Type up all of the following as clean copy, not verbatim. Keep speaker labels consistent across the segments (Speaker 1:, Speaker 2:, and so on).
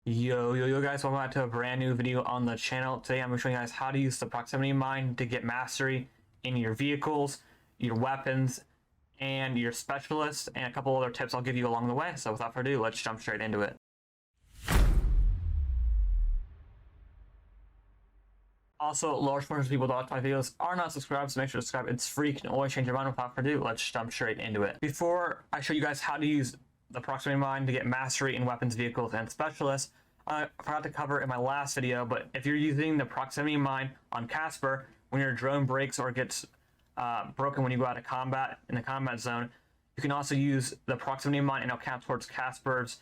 Speaker 1: Yo guys, welcome back to a brand new video on the channel. Today I'm going to show you guys how to use the proximity mine to get mastery in your vehicles, your weapons, and your specialists, and a couple other tips I'll give you along the way. So without further ado, let's jump straight into it. Also, large portions of people that watch my videos are not subscribed, so make sure to subscribe. It's free. You can always change your mind. Without further ado, let's jump straight into it. Before I show you guys how to use the proximity mine to get mastery in weapons, vehicles, and specialists, I forgot to cover in my last video, but if you're using the proximity mine on Casper, when your drone breaks or gets broken when you go out of combat in the combat zone, you can also use the proximity mine and it'll count towards Casper's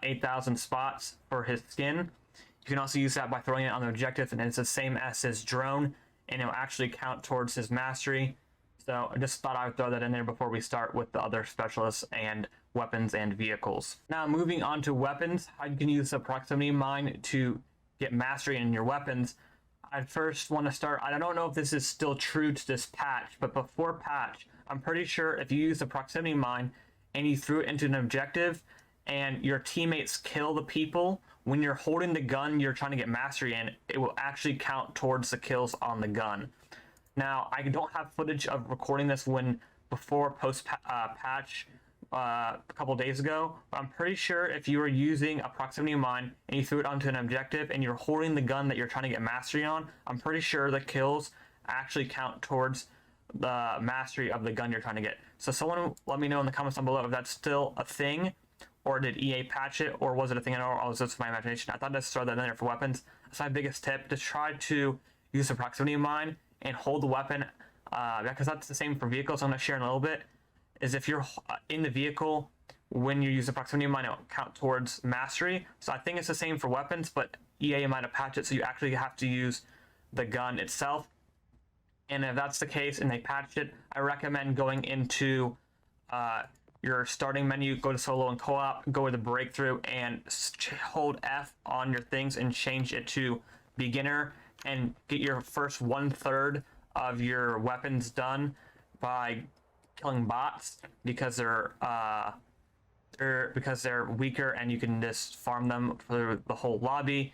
Speaker 1: 8,000 spots for his skin. You can also use that by throwing it on the objective, and it's the same as his drone, and it'll actually count towards his mastery. So I just thought I would throw that in there before we start with the other specialists and weapons and vehicles. Now moving on to weapons, how you can use the proximity mine to get mastery in your weapons. I first want to start, I don't know if this is still true to this patch, but before patch, I'm pretty sure if you use the proximity mine and you threw it into an objective and your teammates kill the people, when you're holding the gun you're trying to get mastery in, it will actually count towards the kills on the gun. Now, I don't have footage of recording this before post patch a couple days ago, but I'm pretty sure if you were using a proximity mine and you threw it onto an objective and you're holding the gun that you're trying to get mastery on, I'm pretty sure the kills actually count towards the mastery of the gun you're trying to get. So someone let me know in the comments down below if that's still a thing, or did EA patch it, or was it a thing at all, or was this my imagination? I thought I'd just throw that in there for weapons. That's my biggest tip, to try to use the proximity mine and hold the weapon, because that's the same for vehicles. I'm going to share in a little bit, is if you're in the vehicle, when you use the proximity mine, it'll count towards mastery. So I think it's the same for weapons, but EA might have patched it, so you actually have to use the gun itself. And if that's the case and they patched it, I recommend going into your starting menu, go to solo and co-op, go to the breakthrough, and hold F on your things and change it to beginner, and get your first 1/3 of your weapons done by killing bots, because they're weaker and you can just farm them for the whole lobby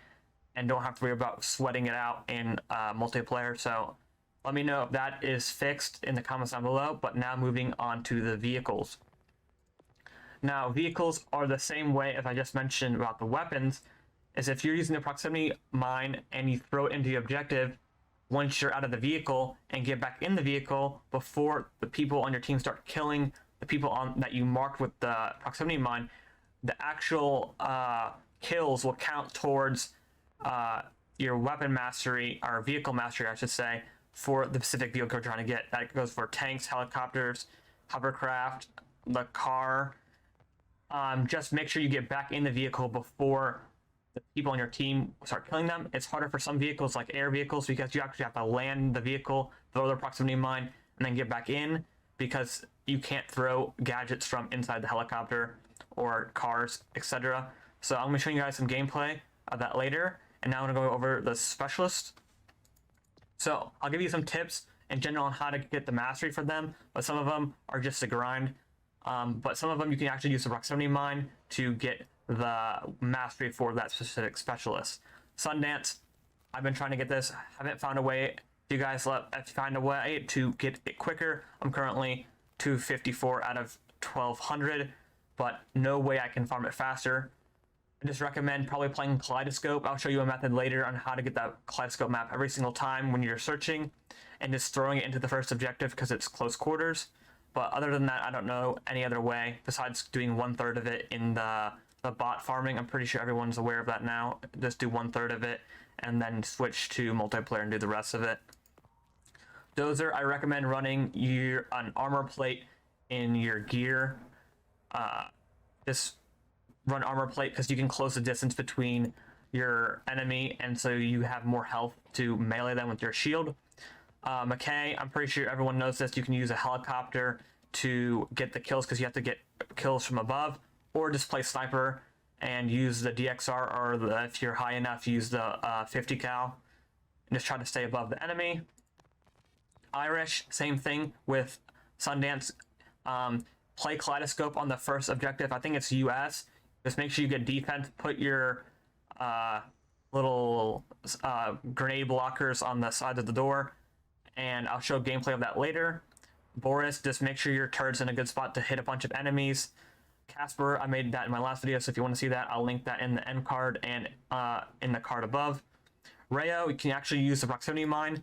Speaker 1: and don't have to worry about sweating it out in multiplayer. So let me know if that is fixed in the comments down below. But now moving on to the vehicles. Now, vehicles are the same way as I just mentioned about the weapons, is if you're using the proximity mine and you throw it into the objective, once you're out of the vehicle and get back in the vehicle before the people on your team start killing the people that you marked with the proximity mine, the actual kills will count towards your weapon mastery, or vehicle mastery, I should say, for the specific vehicle you're trying to get. That goes for tanks, helicopters, hovercraft, the car. Just make sure you get back in the vehicle before the people on your team start killing them. It's harder for some vehicles, like air vehicles, because you actually have to land the vehicle, throw the proximity mine, and then get back in, because you can't throw gadgets from inside the helicopter or cars, etc. So I'm going to show you guys some gameplay of that later, and now I'm going to go over the specialist. So I'll give you some tips in general on how to get the mastery for them, but some of them are just a grind. But some of them you can actually use the proximity mine to get the mastery for that specific specialist. Sundance, I've been trying to get this, haven't found a way. If you guys find a way to get it quicker, I'm currently 254 out of 1200, but no way I can farm it faster. I just recommend probably playing Kaleidoscope. I'll show you a method later on how to get that Kaleidoscope map every single time when you're searching, and just throwing it into the first objective because it's close quarters. But other than that, I don't know any other way besides doing 1/3 of it in the bot farming. I'm pretty sure everyone's aware of that now. Just do 1/3 of it and then switch to multiplayer and do the rest of it. Dozer, I recommend running an armor plate in your gear. Just run armor plate because you can close the distance between your enemy, and so you have more health to melee them with your shield. McKay, I'm pretty sure everyone knows this. You can use a helicopter to get the kills because you have to get kills from above, or just play sniper and use the DXR, or if you're high enough, use the 50 cal and just try to stay above the enemy. Irish, same thing with Sundance. Play Kaleidoscope on the first objective. I think it's US. Just make sure you get defense. Put your little grenade blockers on the sides of the door, and I'll show gameplay of that later. Boris, just make sure your turret's in a good spot to hit a bunch of enemies. Casper, I made that in my last video, so if you want to see that, I'll link that in the end card and in the card above. Rayo, you can actually use the proximity mine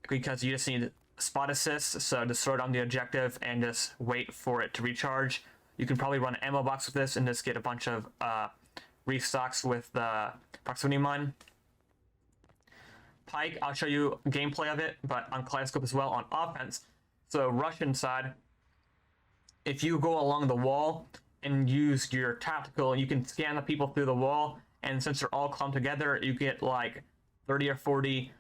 Speaker 1: because you just need spot assist, so just throw it on the objective and just wait for it to recharge. You can probably run an ammo box with this and just get a bunch of restocks with the proximity mine. Pike, I'll show you gameplay of it, but on kaleidoscope as well on offense. So Russian side, if you go along the wall and use your tactical, you can scan the people through the wall, and since they're all clumped together, you get like 30 or 40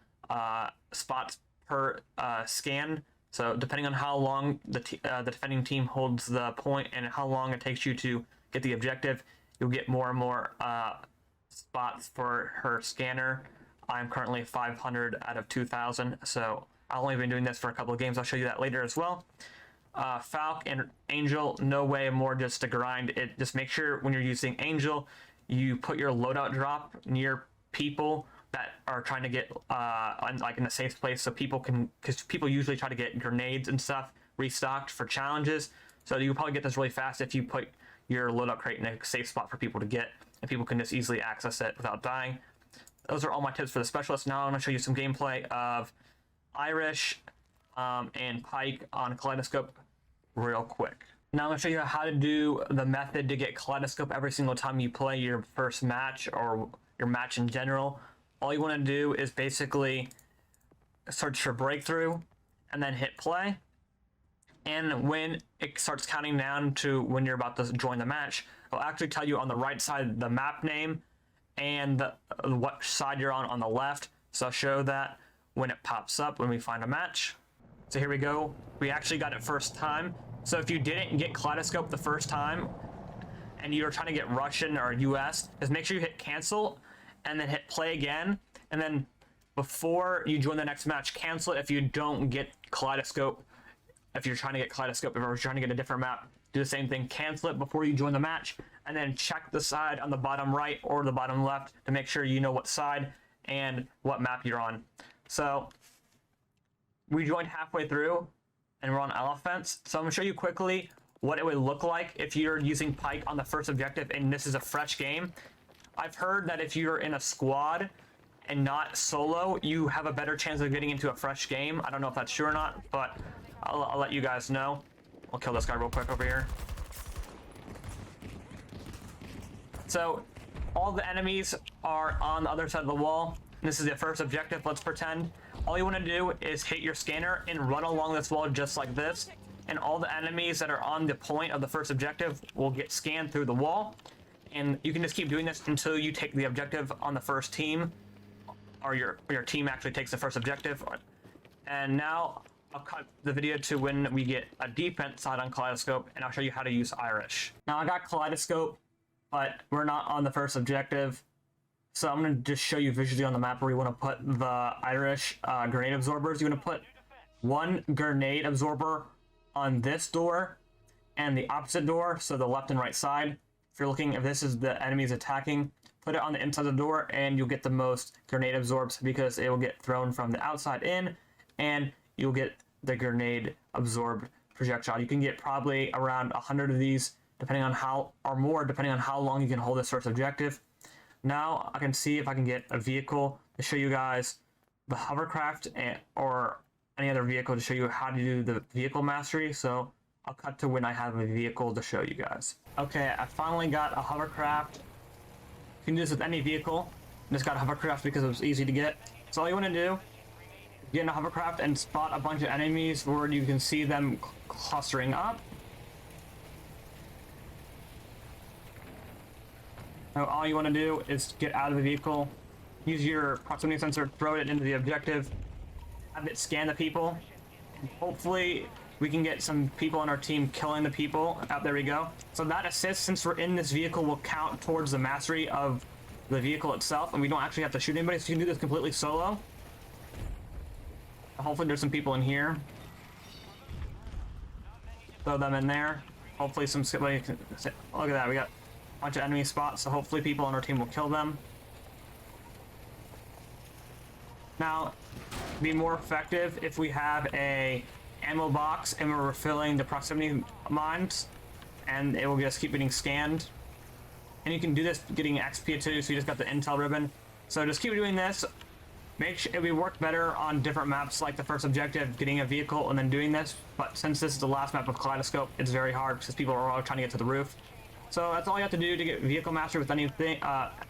Speaker 1: spots per scan. So depending on how long the defending team holds the point and how long it takes you to get the objective, you'll get more and more spots for her scanner. I'm currently 500 out of 2,000, so I've only been doing this for a couple of games. I'll show you that later as well. Falc and Angel, no way more just to grind it. Just make sure when you're using Angel, you put your loadout drop near people that are trying to get like in a safe place, so people can, because people usually try to get grenades and stuff restocked for challenges. So you probably get this really fast if you put your loadout crate in a safe spot for people to get, and people can just easily access it without dying. Those are all my tips for the specialist. Now I'm going to show you some gameplay of Irish and Pike on kaleidoscope real quick. Now I'm going to show you how to do the method to get kaleidoscope every single time you play your first match or your match in general. All you want to do is basically search for breakthrough and then hit play. And when it starts counting down to when you're about to join the match, it'll actually tell you on the right side the map name and what side you're on the left. So I'll show that when it pops up when we find a match. So here we go. We actually got it first time. So if you didn't get kaleidoscope the first time and you're trying to get Russian or US, just make sure you hit cancel and then hit play again. And then before you join the next match, cancel it if you don't get kaleidoscope. If you're trying to get kaleidoscope, if you're trying to get a different map, do the same thing. Cancel it before you join the match, and then check the side on the bottom right or the bottom left to make sure you know what side and what map you're on. So we joined halfway through and we're on offense. So I'm gonna show you quickly what it would look like if you're using Pike on the first objective and this is a fresh game. I've heard that if you're in a squad and not solo, you have a better chance of getting into a fresh game. I don't know if that's true or not, but I'll let you guys know. I'll kill this guy real quick over here. So all the enemies are on the other side of the wall. This is the first objective, let's pretend. All you want to do is hit your scanner and run along this wall just like this. And all the enemies that are on the point of the first objective will get scanned through the wall. And you can just keep doing this until you take the objective on the first team, or your team actually takes the first objective. And now I'll cut the video to when we get a defense side on kaleidoscope, and I'll show you how to use Irish. Now I got kaleidoscope, but we're not on the first objective. So I'm going to just show you visually on the map where you want to put the Irish grenade absorbers. You want to put one grenade absorber on this door and the opposite door, so the left and right side. If you're looking, if this is the enemies attacking, put it on the inside of the door and you'll get the most grenade absorbs because it will get thrown from the outside in, and you'll get the grenade absorbed projectile. You can get probably around 100 of these, depending on how, or more, depending on how long you can hold this first objective. Now I can see if I can get a vehicle to show you guys the hovercraft or any other vehicle to show you how to do the vehicle mastery. So I'll cut to when I have a vehicle to show you guys. Okay, I finally got a hovercraft. You can do this with any vehicle. I just got a hovercraft because it was easy to get. So all you want to do, get in a hovercraft and spot a bunch of enemies where you can see them clustering up. Now all you want to do is get out of the vehicle, use your proximity sensor, throw it into the objective, have it scan the people. Hopefully we can get some people on our team killing the people. There we go. So that assist, since we're in this vehicle, will count towards the mastery of the vehicle itself, and we don't actually have to shoot anybody, so you can do this completely solo. Hopefully there's some people in here. Throw them in there. Hopefully somebody can, look at that, we got a bunch of enemy spots, so hopefully people on our team will kill them. Now, be more effective if we have a ammo box and we're refilling the proximity mines, and it will just keep getting scanned. And you can do this getting XP too, so you just got the intel ribbon. So just keep doing this. Make sure we work better on different maps, like the first objective, getting a vehicle and then doing this. But since this is the last map of Kaleidoscope, it's very hard because people are all trying to get to the roof. So that's all you have to do to get vehicle mastery with anything,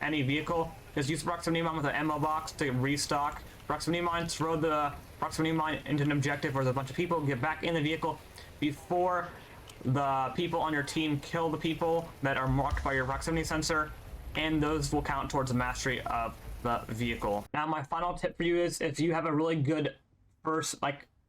Speaker 1: any vehicle. Just use proximity mine with an ammo box to restock proximity mine. Throw the proximity mine into an objective where there's a bunch of people. Get back in the vehicle before the people on your team kill the people that are marked by your proximity sensor, and those will count towards the mastery of the vehicle. Now, my final tip for you is if you have a really good first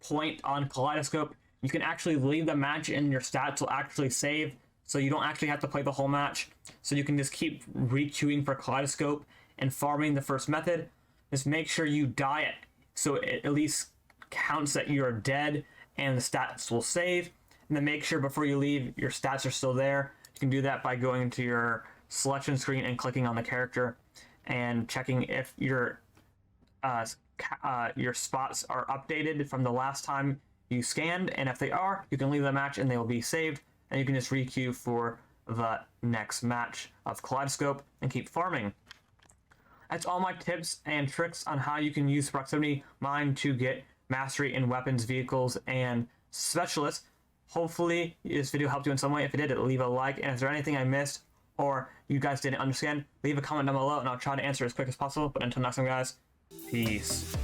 Speaker 1: point on Kaleidoscope, you can actually leave the match and your stats will actually save, so you don't actually have to play the whole match. So you can just keep re-queuing for Kaleidoscope and farming the first method. Just make sure you die it, so it at least counts that you're dead and the stats will save. And then make sure before you leave your stats are still there. You can do that by going into your selection screen and clicking on the character and checking if your spots are updated from the last time you scanned, and if they are, you can leave the match and they will be saved, and you can just re-queue for the next match of Kaleidoscope and keep farming. That's all my tips and tricks on how you can use proximity mine to get mastery in weapons, vehicles, and specialists. Hopefully this video helped you in some way. If it did, leave a like, and if there's anything I missed or you guys didn't understand, leave a comment down below and I'll try to answer as quick as possible. But until next time, guys, peace.